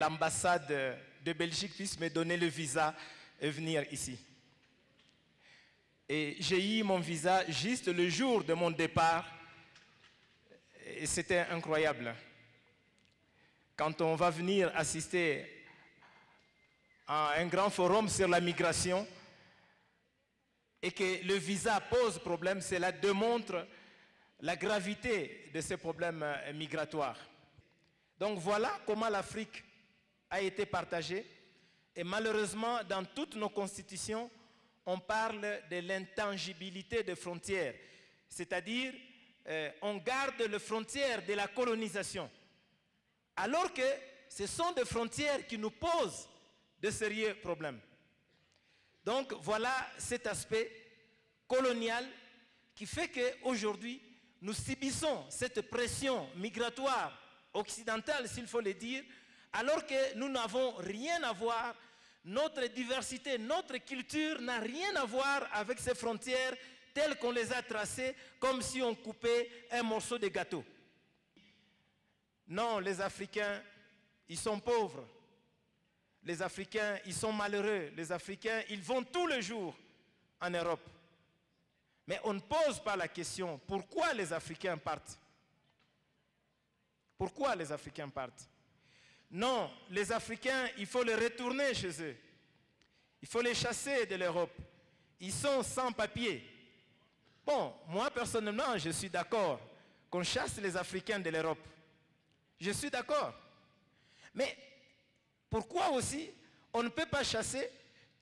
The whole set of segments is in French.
l'ambassade de Belgique puisse me donner le visa et venir ici. Et j'ai eu mon visa juste le jour de mon départ. Et c'était incroyable. Quand on va venir assister à un grand forum sur la migration et que le visa pose problème, cela démontre la gravité de ces problèmes migratoires. Donc voilà comment l'Afrique a été partagée. Et malheureusement, dans toutes nos constitutions, on parle de l'intangibilité des frontières. C'est-à-dire, on garde les frontières de la colonisation. Alors que ce sont des frontières qui nous posent de sérieux problèmes. Donc voilà cet aspect colonial qui fait qu'aujourd'hui, nous subissons cette pression migratoire occidentale, s'il faut le dire, alors que nous n'avons rien à voir, notre diversité, notre culture n'a rien à voir avec ces frontières telles qu'on les a tracées, comme si on coupait un morceau de gâteau. Non, les Africains, ils sont pauvres. Les Africains, ils sont malheureux. Les Africains, ils vont tous les jours en Europe. Mais on ne pose pas la question, pourquoi les Africains partent? Pourquoi les Africains partent? Non, les Africains, il faut les retourner chez eux. Il faut les chasser de l'Europe. Ils sont sans papier. Bon, moi personnellement, je suis d'accord qu'on chasse les Africains de l'Europe. Je suis d'accord. Mais pourquoi aussi on ne peut pas chasser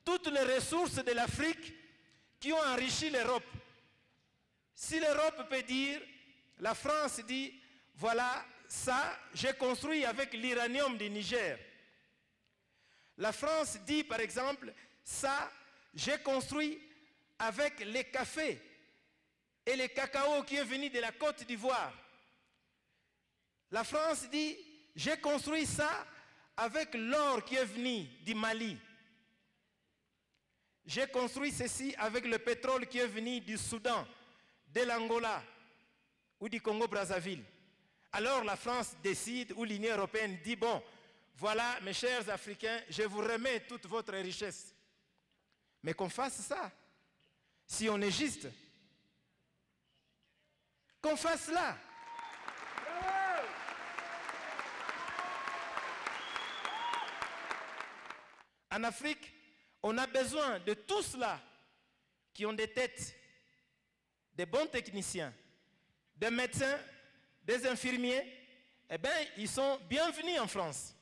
toutes les ressources de l'Afrique qui ont enrichi l'Europe? Si l'Europe peut dire, la France dit, voilà, ça, j'ai construit avec l'uranium du Niger. La France dit, par exemple, ça, j'ai construit avec les cafés et les cacao qui est venu de la Côte d'Ivoire. La France dit, j'ai construit ça avec l'or qui est venu du Mali. J'ai construit ceci avec le pétrole qui est venu du Soudan, de l'Angola ou du Congo-Brazzaville. Alors la France décide, ou l'Union européenne dit, bon, voilà mes chers Africains, je vous remets toute votre richesse. Mais qu'on fasse ça, si on est juste, qu'on fasse cela. En Afrique, on a besoin de tous ceux-là qui ont des têtes, des bons techniciens, des médecins, des infirmiers. Eh bien, ils sont bienvenus en France.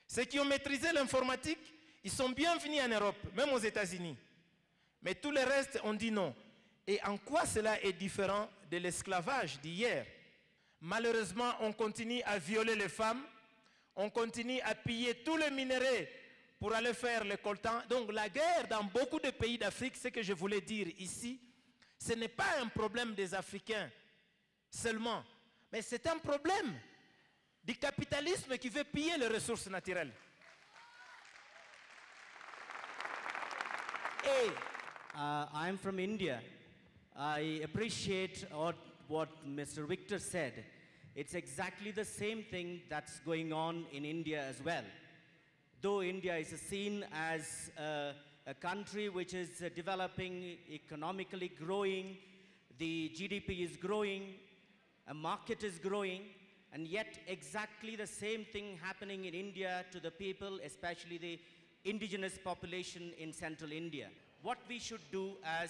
Ceux qui ont maîtrisé l'informatique, ils sont bienvenus en Europe, même aux États-Unis. Mais tout le reste, on dit non. Et en quoi cela est différent de l'esclavage d'hier? Malheureusement, on continue à violer les femmes, on continue à piller tous les minéraux pour aller faire le coltan. Donc la guerre dans beaucoup de pays d'Afrique, ce que je voulais dire ici, ce n'est pas un problème des Africains seulement, mais c'est un problème du capitalisme qui veut piller les ressources naturelles. Et I'm from India. I appreciate what Mr. Victor said. It's exactly the same thing that's going on in India as well. Though India is seen as a country which is developing, economically growing, the GDP is growing, a market is growing, and yet exactly the same thing happening in India to the people, especially the indigenous population in central India. What we should do as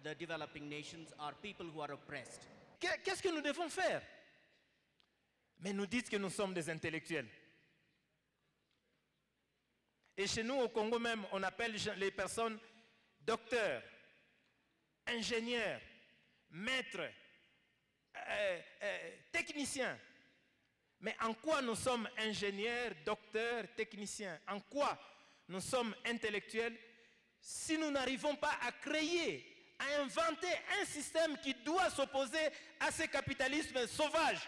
the developing nations are people who are oppressed. Qu'est-ce que nous devons faire? Mais nous dites que nous sommes des intellectuels. Et chez nous, au Congo même, on appelle les personnes docteurs, ingénieurs, maîtres, techniciens. Mais en quoi nous sommes ingénieurs, docteurs, techniciens? En quoi nous sommes intellectuels si nous n'arrivons pas à créer, à inventer un système qui doit s'opposer à ce capitalisme sauvage?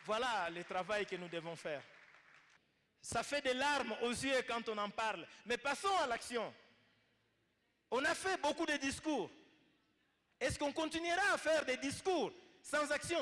Voilà le travail que nous devons faire. Ça fait des larmes aux yeux quand on en parle. Mais passons à l'action. On a fait beaucoup de discours. Est-ce qu'on continuera à faire des discours sans action.